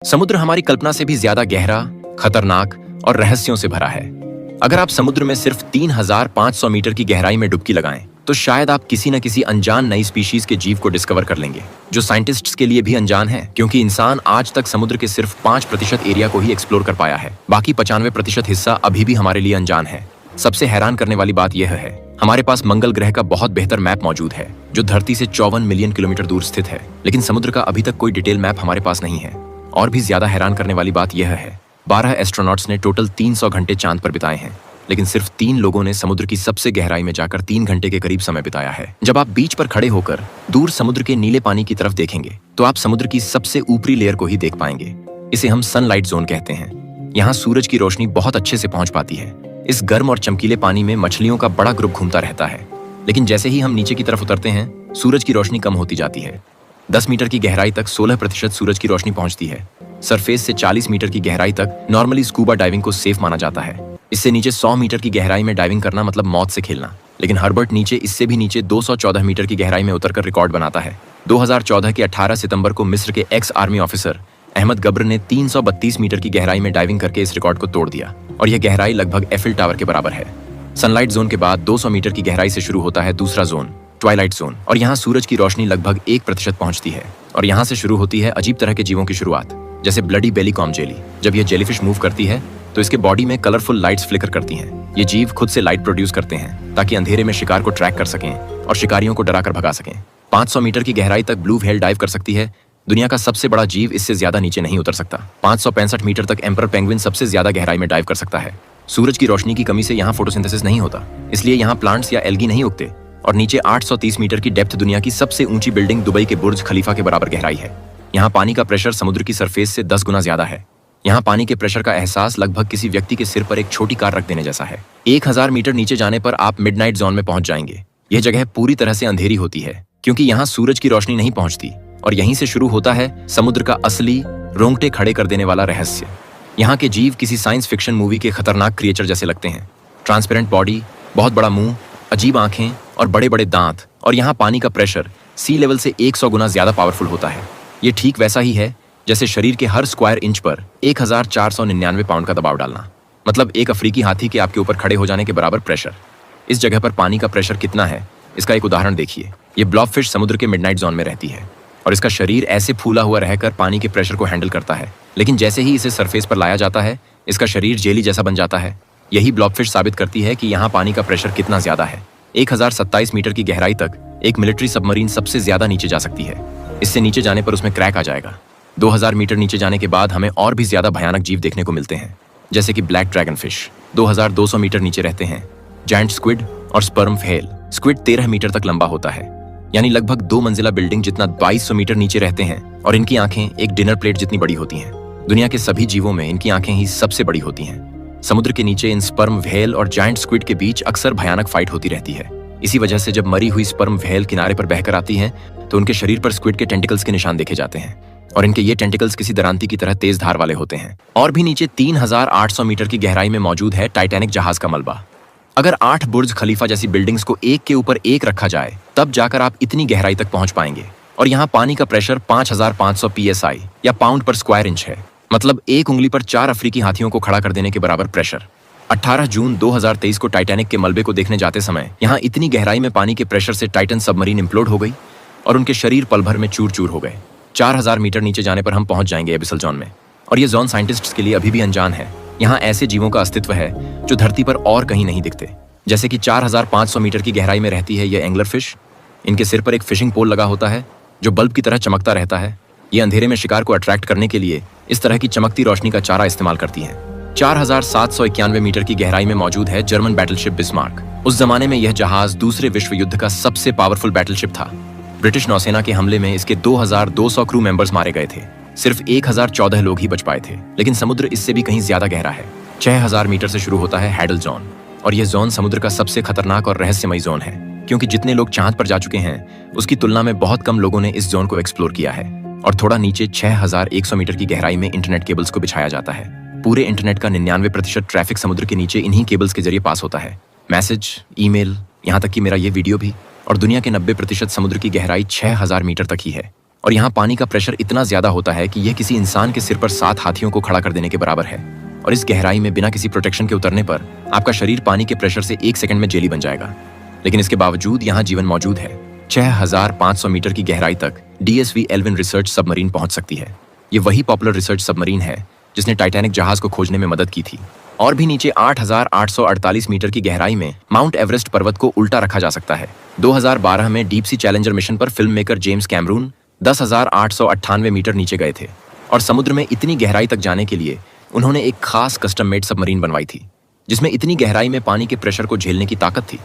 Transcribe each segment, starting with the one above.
समुद्र हमारी कल्पना से भी ज्यादा गहरा, खतरनाक और रहस्यों से भरा है। अगर आप समुद्र में सिर्फ 3,500 मीटर की गहराई में डुबकी लगाएं, तो शायद आप किसी न किसी अनजान नई स्पीशीज के जीव को डिस्कवर कर लेंगे, जो साइंटिस्ट्स के लिए भी अनजान है, क्योंकि इंसान आज तक समुद्र के सिर्फ 5% एरिया को ही एक्सप्लोर कर पाया है। बाकी 95% हिस्सा अभी भी हमारे लिए अनजान है। सबसे हैरान करने वाली बात यह है, हमारे पास मंगल ग्रह का बहुत बेहतर मैप मौजूद है, जो धरती से 54 मिलियन किलोमीटर दूर स्थित है, लेकिन समुद्र का अभी तक कोई डिटेल मैप हमारे पास नहीं है। और भी ज्यादा हैरान करने वाली बात यह है, 12 एस्ट्रोनॉट्स ने टोटल 300 घंटे चांद पर बिताए हैं, लेकिन सिर्फ 3 लोगों ने समुद्र की सबसे गहराई में जाकर 3 घंटे के करीब समय बिताया है। जब आप बीच पर खड़े होकर दूर समुद्र के नीले पानी की तरफ देखेंगे, तो आप समुद्र की सबसे ऊपरी लेयर को ही देख पाएंगे। इसे हम सनलाइट जोन कहते हैं। यहाँ सूरज की रोशनी बहुत अच्छे से पहुंच पाती है। इस गर्म और चमकीले पानी में मछलियों का बड़ा ग्रुप घूमता रहता है, लेकिन जैसे ही हम नीचे की तरफ उतरते हैं, सूरज की रोशनी कम होती जाती है। 10 मीटर की गहराई तक 16% सूरज की रोशनी पहुंचती है। सरफेस से 40 मीटर की गहराई तक नॉर्मली स्कूबा डाइविंग को सेफ माना जाता है। इससे नीचे 100 मीटर की गहराई में डाइविंग करना मतलब मौत से खेलना। लेकिन हर्बर्ट नीचे इससे भी नीचे 214 मीटर की गहराई में उतरकर रिकॉर्ड बनाता है। 2014 के 18 सितंबर को मिस्र के एक्स आर्मी ऑफिसर अहमद गब्र ने 332 मीटर की गहराई में डाइविंग करके इस रिकॉर्ड को तोड़ दिया, और यह गहराई लगभग एफिल टावर के बराबर है। सनलाइट जोन के बाद 200 मीटर की गहराई से शुरू होता है दूसरा जोन, ट्वाइलाइट जोन, और यहाँ सूरज की रोशनी लगभग 1% पहुंचती है। और यहाँ से शुरू होती है अजीब तरह के जीवों की शुरुआत, जैसे ब्लडी बेली कॉम जेली। जब यह जेलीफिश मूव करती है, तो इसके बॉडी में कलरफुल लाइट्स फ्लिकर करती हैं। ये जीव खुद से लाइट प्रोड्यूस करते हैं, ताकि अंधेरे में शिकार को ट्रैक कर सकें और शिकारियों को डराकर भगा सकें। 500 मीटर की गहराई तक ब्लू व्हेल डाइव कर सकती है। दुनिया का सबसे बड़ा जीव इससे ज्यादा नीचे नहीं उतर सकता। 565 मीटर तक एम्परर पेंगुइन सबसे ज्यादा गहराई में डाइव कर सकता है। सूरज की रोशनी की कमी से यहाँ फोटोसिंथेसिस नहीं होता, इसलिए यहाँ प्लांट्स या एल्गी नहीं उगते। और नीचे 830 मीटर की डेप्थ दुनिया की सबसे ऊंची बिल्डिंग दुबई के बुर्ज खलीफा के बराबर गहराई है। यहाँ पानी का प्रेशर समुद्र की सरफेस से 10 गुना ज्यादा है। यहाँ पानी के प्रेशर का एहसास लगभग किसी व्यक्ति के सिर पर एक छोटी कार रख देने जैसा है। 1000 मीटर नीचे जाने पर आप मिडनाइट जोन में पहुंच जाएंगे। यह जगह पूरी तरह से अंधेरी होती है, क्योंकि यहाँ सूरज की रोशनी नहीं पहुंचती, और यहीं से शुरू होता है समुद्र का असली रोंगटे खड़े कर देने वाला रहस्य। यहाँ के जीव किसी साइंस फिक्शन मूवी के खतरनाक क्रिएचर जैसे लगते हैं। ट्रांसपेरेंट बॉडी, बहुत बड़ा मुंह, अजीब आंखें और बड़े बड़े दांत। और यहाँ पानी का प्रेशर सी लेवल से 100 गुना ज्यादा पावरफुल होता है। ये ठीक वैसा ही है जैसे शरीर के हर स्क्वायर इंच पर 1499 पाउंड का दबाव डालना, मतलब एक अफ्रीकी हाथी के आपके ऊपर खड़े हो जाने के बराबर प्रेशर। इस जगह पर पानी का प्रेशर कितना है, इसका एक उदाहरण देखिए। ये ब्लॉबफिश समुद्र के मिडनाइट जोन में रहती है, और इसका शरीर ऐसे फूला हुआ रहकर पानी के प्रेशर को हैंडल करता है। लेकिन जैसे ही इसे सरफेस पर लाया जाता है, इसका शरीर जेली जैसा बन जाता है। यही ब्लॉबफिश साबित करती है कि यहाँ पानी का प्रेशर कितना ज्यादा है। 1027 मीटर की गहराई तक एक मिलिट्री सबमरीन सबसे ज्यादा नीचे जा सकती है। इससे नीचे जाने पर उसमें क्रैक आ जाएगा। 2000 मीटर नीचे जाने के बाद हमें और भी ज्यादा भयानक जीव देखने को मिलते हैं, जैसे कि ब्लैक ड्रैगन फिश। 2200 मीटर नीचे रहते हैं जायंट स्क्विड और स्पर्म व्हेल। स्क्विड 13 मीटर तक लंबा होता है, यानी लगभग 2 मंजिला बिल्डिंग जितना। 2200 मीटर नीचे रहते हैं, और इनकी आंखें एक डिनर प्लेट जितनी बड़ी होती हैं। दुनिया के सभी जीवों में इनकी आंखें ही सबसे बड़ी होती हैं। समुद्र के नीचे इन स्पर्म व्हेल और जायंट स्क्विड के बीच अक्सर भयानक फाइट होती रहती है। इसी वजह से जब मरी हुई स्पर्म व्हेल किनारे पर बहकर आती हैं, तो उनके शरीर पर स्क्विड के टेंटिकल्स के निशान देखे जाते हैं, और इनके ये टेंटिकल्स किसी दरांती की तरह तेज धार वाले होते हैं। और भी नीचे 3800 मीटर की गहराई में मौजूद है टाइटैनिक जहाज का मलबा। अगर 8 बुर्ज खलीफा जैसी बिल्डिंग्स को एक के ऊपर एक रखा जाए, तब जाकर आप इतनी गहराई तक पहुंच पाएंगे। और यहाँ पानी का प्रेशर 5500 PSI या पाउंड पर स्क्वायर इंच है, मतलब एक उंगली पर 4 अफ्रीकी हाथियों को खड़ा कर देने के बराबर प्रेशर। 18 जून 2023 को टाइटैनिक के मलबे को देखने जाते समय यहाँ इतनी गहराई में पानी के प्रेशर से टाइटन सबमरीन इम्प्लोड हो गई, और उनके शरीर पल भर में चूर चूर हो गए। 4000 मीटर नीचे जाने पर हम पहुंच जाएंगे एबिसल जोन में, और ये जोन साइंटिस्ट्स के लिए अभी भी अनजान है। यहाँ ऐसे जीवों का अस्तित्व है जो धरती पर और कहीं नहीं दिखते, जैसे कि 4500 मीटर की गहराई में रहती है ये एंगलर फिश। इनके सिर पर एक फिशिंग पोल लगा होता है, जो बल्ब की तरह चमकता रहता है। ये अंधेरे में शिकार को अट्रैक्ट करने के लिए इस तरह की चमकती रोशनी का चारा इस्तेमाल करती हैं। 4791 मीटर की गहराई में मौजूद है जर्मन बैटलशिप बिस्मार्क। उस जमाने में यह जहाज दूसरे विश्व युद्ध का सबसे पावरफुल बैटलशिप था। ब्रिटिश नौसेना के हमले में इसके 2200 क्रू मेंबर्स मारे गए थे। सिर्फ 1014 लोग ही बच पाए थे। लेकिन समुद्र इससे भी कहीं ज्यादा गहरा है। 6000 मीटर से शुरू होता है हैडल जोन, और यह जोन समुद्र का सबसे खतरनाक और रहस्यमय जोन है, क्योंकि जितने लोग चांद पर जा चुके हैं, उसकी तुलना में बहुत कम लोगों ने इस जोन को एक्सप्लोर किया है। और थोड़ा नीचे 6100 मीटर की गहराई में इंटरनेट केबल्स को बिछाया जाता है। पूरे इंटरनेट का 99% ट्रैफिक समुद्र के नीचे इन्हीं केबल्स के जरिए पास होता है। मैसेज, ईमेल, यहाँ तक कि मेरा ये वीडियो भी। और दुनिया के 90% समुद्र की गहराई 6000 मीटर तक ही है। और यहाँ पानी का प्रेशर इतना ज्यादा होता है कि यह किसी इंसान के सिर पर 7 हाथियों को खड़ा कर देने के बराबर है। और इस गहराई में बिना किसी प्रोटेक्शन के उतरने पर आपका शरीर पानी के प्रेशर से 1 सेकंड में जेली बन जाएगा। लेकिन इसके बावजूद यहाँ जीवन मौजूद है। 6500 मीटर की गहराई तक DSV एल्विन रिसर्च सबमरीन पहुंच सकती है। ये वही पॉपुलर रिसर्च सबमरीन है जिसने टाइटैनिक जहाज को खोजने में मदद की थी। और भी नीचे 8848 मीटर की गहराई में माउंट एवरेस्ट पर्वत को उल्टा रखा जा सकता है। 2012 में डीप सी चैलेंजर मिशन पर film maker James Cameron 10,898 metre नीचे गए थे और समुद्र में इतनी गहराई तक जाने के लिए उन्होंने एक खास कस्टम मेड सबमरीन बनवाई थी जिसमें इतनी गहराई में पानी के प्रेशर को झेलने की ताकत थी।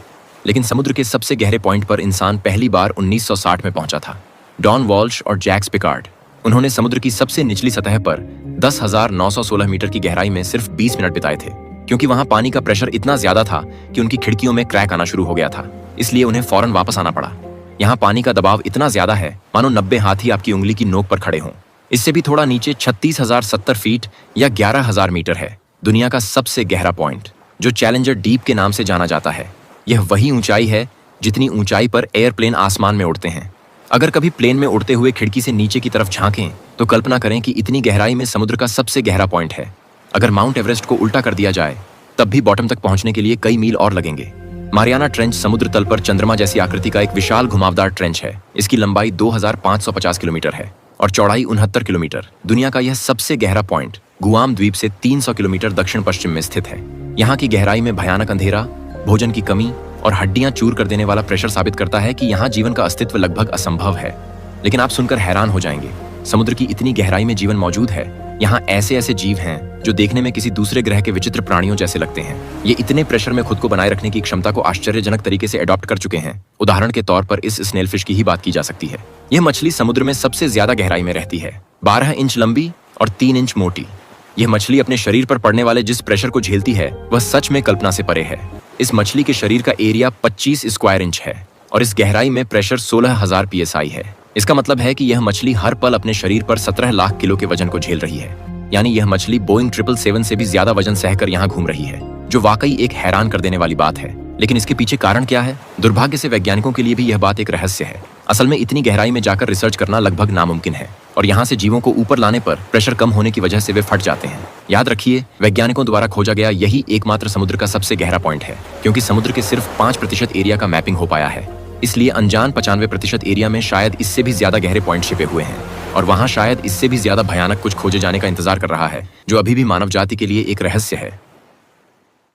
लेकिन समुद्र के सबसे गहरे पॉइंट पर इंसान पहली बार 1960 में पहुंचा था। डॉन वॉल्श और जैक्स पिकार्ड, उन्होंने समुद्र की सबसे निचली सतह पर 10,916 मीटर की गहराई में सिर्फ 20 मिनट बिताए थे, क्योंकि वहां पानी का प्रेशर इतना ज्यादा था कि उनकी खिड़कियों में क्रैक आना शुरू हो गया था। इसलिए उन्हें फौरन वापस आना पड़ा। यहाँ पानी का दबाव इतना ज्यादा है मानो 90 हाथी आपकी उंगली की नोक पर खड़े हों। इससे भी थोड़ा नीचे 36,070 फीट या 11,000 मीटर है दुनिया का सबसे गहरा पॉइंट, जो चैलेंजर डीप के नाम से जाना जाता है। यह वही ऊंचाई है जितनी ऊंचाई पर एयरप्लेन आसमान में उड़ते हैं। अगर कभी प्लेन में उड़ते हुए खिड़की से नीचे की तरफ झांकें तो कल्पना करें कि इतनी गहराई में समुद्र का सबसे गहरा पॉइंट है। अगर माउंट एवरेस्ट को उल्टा कर दिया जाए तब भी बॉटम तक पहुंचने के लिए कई मील और लगेंगे। मारियाना ट्रेंच समुद्र तल पर चंद्रमा जैसी आकृति का एक विशाल घुमावदार ट्रेंच है। इसकी लंबाई 2550 किलोमीटर है और चौड़ाई 69 किलोमीटर। दुनिया का यह सबसे गहरा पॉइंट गुआम द्वीप से 300 किलोमीटर दक्षिण पश्चिम में स्थित है। यहाँ की गहराई में भयानक अंधेरा, भोजन की कमी और हड्डियां चूर कर देने वाला प्रेशर साबित करता है कि यहाँ जीवन का अस्तित्व लगभग असंभव है। लेकिन आप सुनकर हैरान हो जाएंगे, समुद्र की इतनी गहराई में जीवन मौजूद है। यहाँ ऐसे ऐसे जीव हैं जो देखने में किसी दूसरे ग्रह के विचित्र प्राणियों जैसे लगते हैं। ये इतने प्रेशर में खुद को बनाए रखने की क्षमता को आश्चर्यजनक तरीके से अडॉप्ट कर चुके हैं। उदाहरण के तौर पर इस स्नेल फिश की ही बात की जा सकती है। यह मछली समुद्र में सबसे ज्यादा गहराई में रहती है, 12 इंच लंबी और 3 इंच मोटी। यह मछली अपने शरीर पर पड़ने वाले जिस प्रेशर को झेलती है वह सच में कल्पना से परे है। इस मछली के शरीर का एरिया 25 स्क्वायर इंच है और इस गहराई में प्रेशर 16,000 PSI है। इसका मतलब है कि यह मछली हर पल अपने शरीर पर 17 लाख किलो के वजन को झेल रही है। यानी यह मछली बोइंग 777 से भी ज्यादा वजन सहकर यहाँ घूम रही है, जो वाकई एक हैरान कर देने वाली बात है। लेकिन इसके पीछे कारण क्या है? दुर्भाग्य से वैज्ञानिकों के लिए भी यह बात एक रहस्य है। असल में इतनी गहराई में जाकर रिसर्च करना लगभग नामुमकिन है और यहाँ से जीवों को ऊपर लाने पर प्रेशर कम होने की वजह से वे फट जाते हैं। याद रखिए, वैज्ञानिकों द्वारा खोजा गया यही एकमात्र समुद्र का सबसे गहरा पॉइंट है, क्योंकि समुद्र के सिर्फ 5% एरिया का मैपिंग हो पाया है। इसलिए अनजान 95% एरिया में शायद इससे भी ज्यादा गहरे पॉइंट छिपे हुए हैं और वहाँ शायद इससे भी ज्यादा भयानक कुछ खोजे जाने का इंतजार कर रहा है, जो अभी भी मानव जाति के लिए एक रहस्य है।